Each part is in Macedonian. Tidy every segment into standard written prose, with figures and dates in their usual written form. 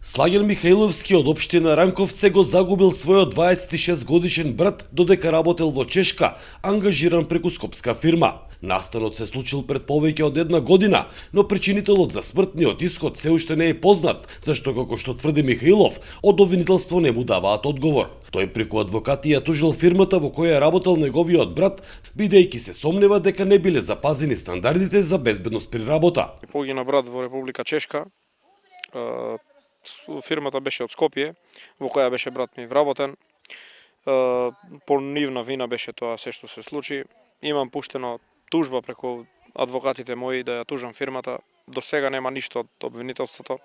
Слаген Михаиловски од општина Ранковце го загубил својот 26 годишен брат додека работел во Чешка, ангажиран преку скопска фирма. Настанот се случил пред повеќе од една година, но причинителот за смртниот исход се уште не е познат, зашто како што тврди Михаилов, од обвинителство не му даваат одговор. Тој преку адвокати ја тужил фирмата во која работел неговиот брат, бидејќи се сомнева дека не биле запазени стандардите за безбедност при работа. Погина брат во Република Чешка. Фирмата беше од Скопје, во која беше брат ми вработен. По нивна вина беше тоа се што се случи. Имам пуштено тужба преку адвокатите мои да ја тужам фирмата. До сега нема ништо од обвинителството.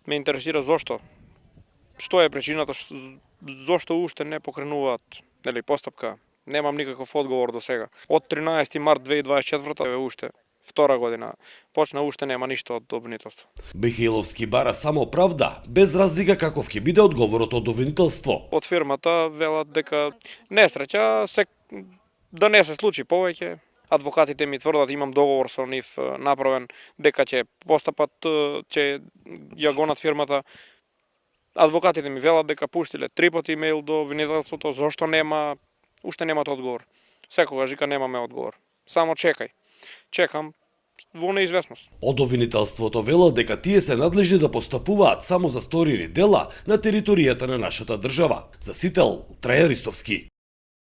Ме интересира зошто. Што е причината, зошто уште не покренуваат постапка. Немам никаков одговор до сега. Од 13 март 2024 е уште втора година. Почна уште нема ништо од обвинителство. Михаиловски бара само правда, без разлика каков ќе биде одговорот од обвинителство. Од фирмата велат дека несреќа да не се случи повеќе. Адвокатите ми тврдат, имам договор со нив направен, дека ќе постапат, ќе ја гонат фирмата. Адвокатите ми велат дека пуштиле 3 пати имејл до обвинителството, зошто нема, уште немат одговор. Секогаш вика немаме одговор. Само чекај. Чекам во неизвестност. Од обвинителството велат дека тие се надлежни да постапуваат само за сторени дела на територијата на нашата држава. За Сител, Трајан Ристовски.